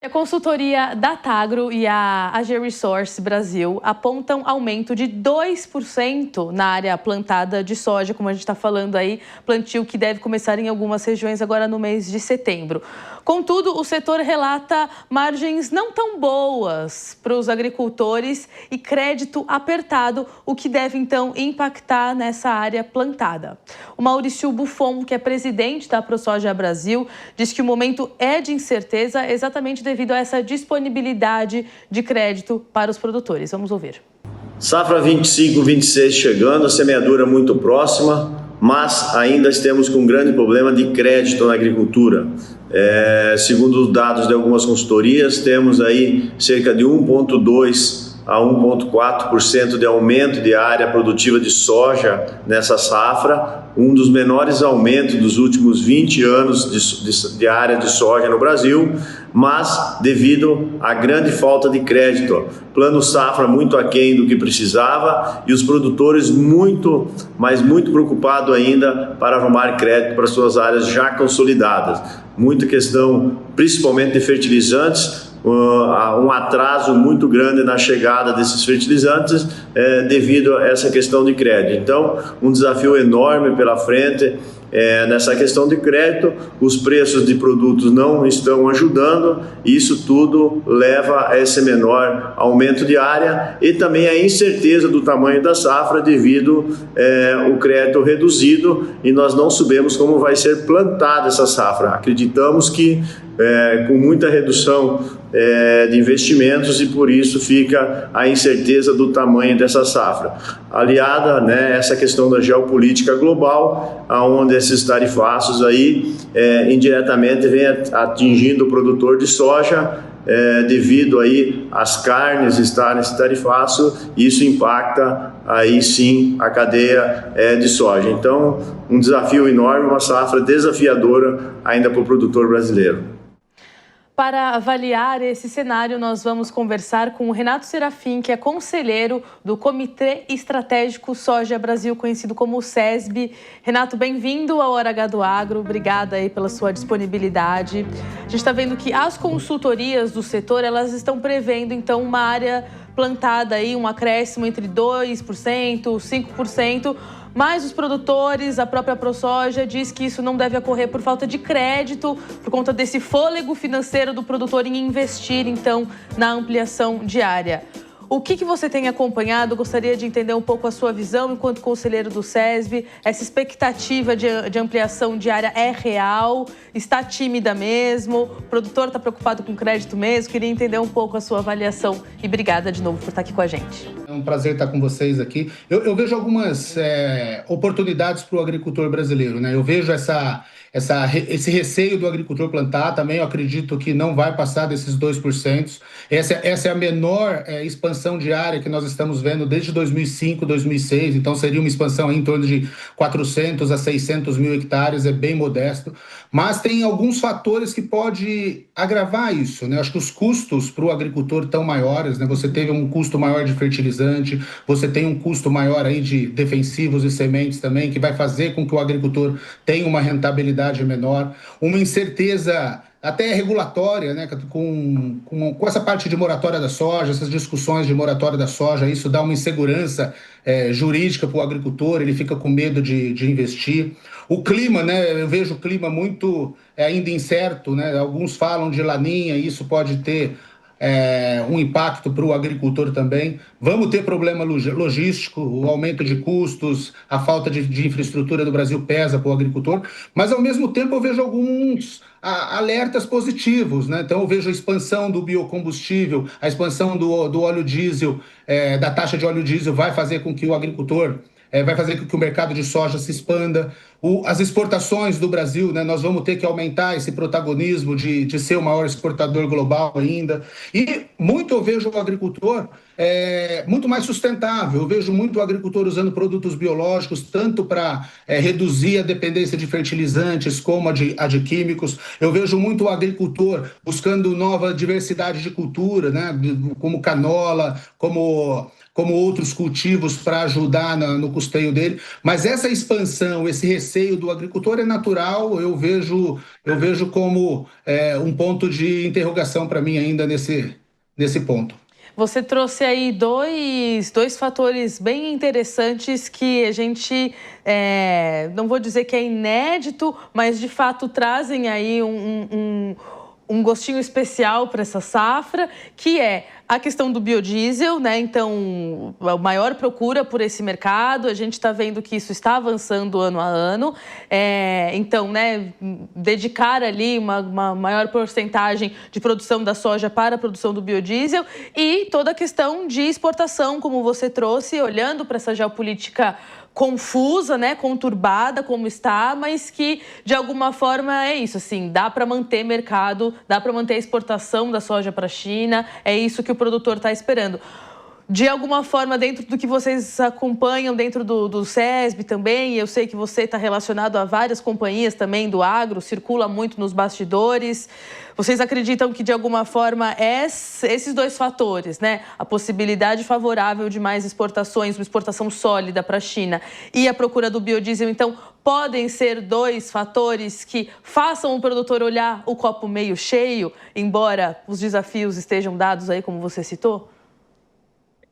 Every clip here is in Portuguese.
A consultoria Datagro e a AG Resource Brasil apontam aumento de 2% na área plantada de soja, como a gente está falando aí, plantio que deve começar em algumas regiões agora no mês de setembro. Contudo, o setor relata margens não tão boas para os agricultores e crédito apertado, o que deve então impactar nessa área plantada. O Maurício Buffon, que é presidente da ProSoja Brasil, diz que o momento é de incerteza exatamente devido a essa disponibilidade de crédito para os produtores. Vamos ouvir. Safra 25-26 chegando, a semeadura muito próxima, mas ainda estamos com um grande problema de crédito na agricultura. Segundo os dados de algumas consultorias, temos aí cerca de 1,2% a 1,4% de aumento de área produtiva de soja nessa safra, um dos menores aumentos dos últimos 20 anos de área de soja no Brasil, mas devido à grande falta de crédito. Plano safra muito aquém do que precisava e os produtores muito preocupados ainda para arrumar crédito para suas áreas já consolidadas. Muita questão, principalmente de fertilizantes, um atraso muito grande na chegada desses fertilizantes devido a essa questão de crédito. Então, um desafio enorme pela frente nessa questão de crédito. Os preços de produtos não estão ajudando e isso tudo leva a esse menor aumento de área e também a incerteza do tamanho da safra devido ao crédito reduzido e nós não sabemos como vai ser plantada essa safra. Acreditamos que com muita redução de investimentos e por isso fica a incerteza do tamanho dessa safra. Aliada, essa questão da geopolítica global, onde esses tarifaços aí indiretamente vem atingindo o produtor de soja, devido aí às carnes estarem nesse tarifaço, isso impacta aí sim a cadeia de soja. Então, um desafio enorme, uma safra desafiadora ainda para o produtor brasileiro. Para avaliar esse cenário, nós vamos conversar com o Renato Serafim, que é conselheiro do Comitê Estratégico Soja Brasil, conhecido como SESB. Renato, bem-vindo ao Hora H do Agro. Obrigada aí pela sua disponibilidade. A gente está vendo que as consultorias do setor, elas estão prevendo, então, uma área plantada aí, um acréscimo entre 2%, 5%, mas os produtores, a própria ProSoja, diz que isso não deve ocorrer por falta de crédito, por conta desse fôlego financeiro do produtor em investir, então, na ampliação de área. O que você tem acompanhado? Gostaria de entender um pouco a sua visão enquanto conselheiro do SESB. Essa expectativa de ampliação de área é real? Está tímida mesmo? O produtor está preocupado com crédito mesmo? Queria entender um pouco a sua avaliação e obrigada de novo por estar aqui com a gente. É um prazer estar com vocês aqui. Eu vejo algumas oportunidades para o agricultor brasileiro, né? Eu vejo esse receio do agricultor plantar também. Eu acredito que não vai passar desses 2%. Essa é a menor expansão de área que nós estamos vendo desde 2005, 2006. Então, seria uma expansão aí em torno de 400 a 600 mil hectares. É bem modesto. Mas tem alguns fatores que podem agravar isso, né? Acho que os custos para o agricultor estão maiores, né? Você teve um custo maior de fertilizante, você tem um custo maior aí de defensivos e sementes também, que vai fazer com que o agricultor tenha uma rentabilidade menor, uma incerteza até regulatória, né, com essa parte de moratória da soja, essas discussões de moratória da soja, isso dá uma insegurança jurídica para o agricultor, ele fica com medo de investir. O clima, né, eu vejo o clima muito ainda incerto, né, alguns falam de laninha, isso pode ter um impacto para o agricultor também. Vamos ter problema logístico, o aumento de custos, a falta de infraestrutura do Brasil pesa para o agricultor, mas ao mesmo tempo eu vejo alguns alertas positivos, né? Então eu vejo a expansão do biocombustível, a expansão do óleo diesel, da taxa de óleo diesel vai fazer com que o agricultor vai fazer com que o mercado de soja se expanda. As exportações do Brasil, né, nós vamos ter que aumentar esse protagonismo de ser o maior exportador global ainda. E muito eu vejo o agricultor muito mais sustentável. Eu vejo muito o agricultor usando produtos biológicos, tanto para reduzir a dependência de fertilizantes como a de químicos. Eu vejo muito o agricultor buscando nova diversidade de cultura, né, como canola, como outros cultivos para ajudar no custeio dele. Mas essa expansão, esse receio receio do agricultor é natural, eu vejo como um ponto de interrogação para mim ainda nesse ponto. Você trouxe aí dois fatores bem interessantes que a gente, não vou dizer que é inédito, mas de fato trazem aí um gostinho especial para essa safra, que é a questão do biodiesel, né? Então, a maior procura por esse mercado, a gente está vendo que isso está avançando ano a ano. Então, né, dedicar ali uma maior porcentagem de produção da soja para a produção do biodiesel e toda a questão de exportação, como você trouxe, olhando para essa geopolítica confusa, né, conturbada como está, mas que de alguma forma é isso, assim, dá para manter mercado, dá para manter a exportação da soja para a China, é isso que o produtor está esperando. De alguma forma, dentro do que vocês acompanham, dentro do SESB também, eu sei que você está relacionado a várias companhias também do agro, circula muito nos bastidores. Vocês acreditam que, de alguma forma, esses dois fatores, né, a possibilidade favorável de mais exportações, uma exportação sólida para a China e a procura do biodiesel, então, podem ser dois fatores que façam o produtor olhar o copo meio cheio, embora os desafios estejam dados aí, como você citou?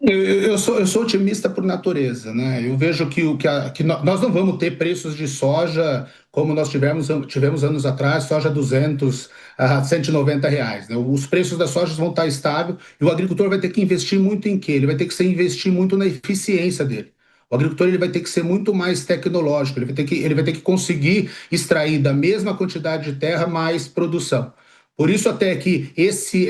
Eu sou otimista por natureza, né? Eu vejo que nós não vamos ter preços de soja como nós tivemos anos atrás, soja 200 a 190 reais, né? Os preços das sojas vão estar estáveis e o agricultor vai ter que investir muito em quê? Ele vai ter que investir muito na eficiência dele. O agricultor ele vai ter que ser muito mais tecnológico, ele vai ter que conseguir extrair da mesma quantidade de terra mais produção. Por isso até que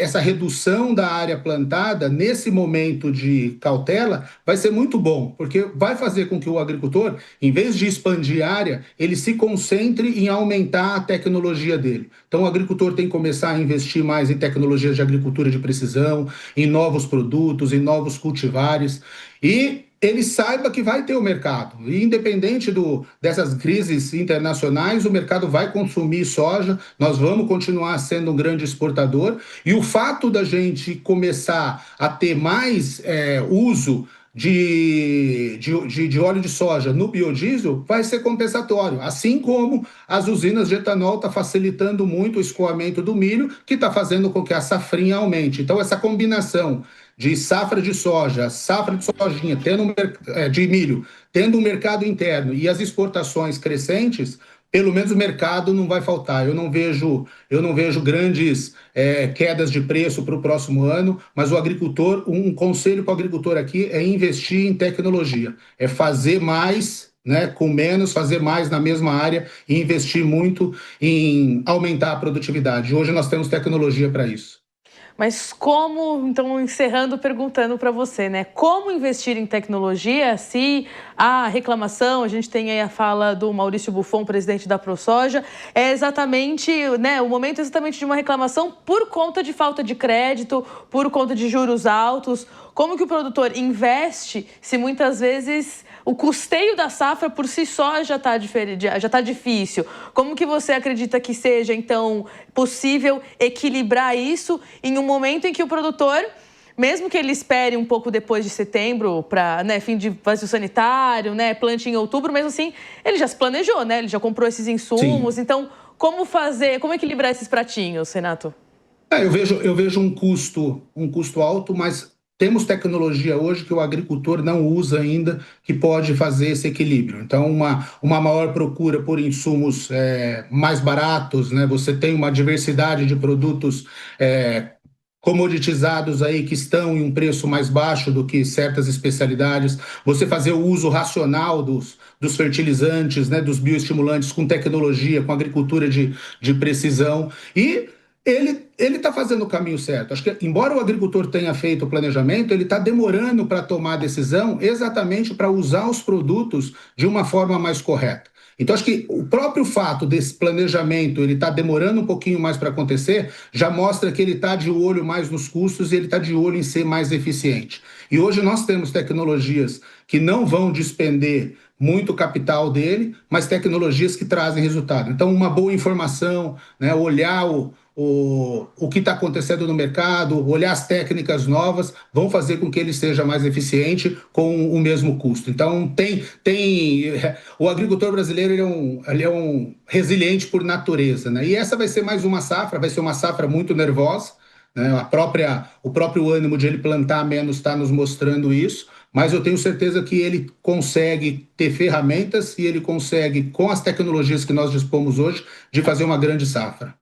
essa redução da área plantada, nesse momento de cautela, vai ser muito bom, porque vai fazer com que o agricultor, em vez de expandir a área, ele se concentre em aumentar a tecnologia dele. Então o agricultor tem que começar a investir mais em tecnologias de agricultura de precisão, em novos produtos, em novos cultivares, e ele saiba que vai ter o mercado. E independente dessas crises internacionais, o mercado vai consumir soja, nós vamos continuar sendo um grande exportador. E o fato da gente começar a ter mais uso de óleo de soja no biodiesel vai ser compensatório, assim como as usinas de etanol estão facilitando muito o escoamento do milho, que está fazendo com que a safrinha aumente. Então, essa combinação de safra de soja, safra de sojinha, de milho, tendo um mercado interno e as exportações crescentes, pelo menos o mercado não vai faltar. Eu não vejo grandes quedas de preço para o próximo ano, mas um conselho para o agricultor aqui é investir em tecnologia, é fazer mais, né, com menos, fazer mais na mesma área e investir muito em aumentar a produtividade. Hoje nós temos tecnologia para isso. Mas como, então, encerrando, perguntando para você, né? Como investir em tecnologia se a reclamação, a gente tem aí a fala do Maurício Buffon, presidente da ProSoja, é exatamente, né? O momento é exatamente de uma reclamação por conta de falta de crédito, por conta de juros altos. Como que o produtor investe se muitas vezes o custeio da safra por si só já está difícil? Como que você acredita que seja, então, possível equilibrar isso em um momento em que o produtor, mesmo que ele espere um pouco depois de setembro para, né, fim de vazio sanitário, né, plantio em outubro, mesmo assim, ele já se planejou, né? Ele já comprou esses insumos. Sim. Então, como equilibrar esses pratinhos, Renato? Eu vejo um custo alto, mas temos tecnologia hoje que o agricultor não usa ainda, que pode fazer esse equilíbrio. Então, uma maior procura por insumos mais baratos, né? Você tem uma diversidade de produtos comoditizados aí que estão em um preço mais baixo do que certas especialidades. Você fazer o uso racional dos fertilizantes, né? Dos bioestimulantes com tecnologia, com agricultura de precisão. E ele está fazendo o caminho certo. Acho que, embora o agricultor tenha feito o planejamento, ele está demorando para tomar a decisão exatamente para usar os produtos de uma forma mais correta. Então, acho que o próprio fato desse planejamento ele está demorando um pouquinho mais para acontecer, já mostra que ele está de olho mais nos custos e ele está de olho em ser mais eficiente. E hoje nós temos tecnologias que não vão despender muito capital dele, mas tecnologias que trazem resultado. Então, uma boa informação, né, olhar o que está acontecendo no mercado, olhar as técnicas novas, vão fazer com que ele seja mais eficiente com o mesmo custo. Então, o agricultor brasileiro ele é um resiliente por natureza, né? E essa vai ser mais uma safra, vai ser uma safra muito nervosa, né? O próprio ânimo de ele plantar menos está nos mostrando isso, mas eu tenho certeza que ele consegue ter ferramentas e ele consegue, com as tecnologias que nós dispomos hoje, de fazer uma grande safra.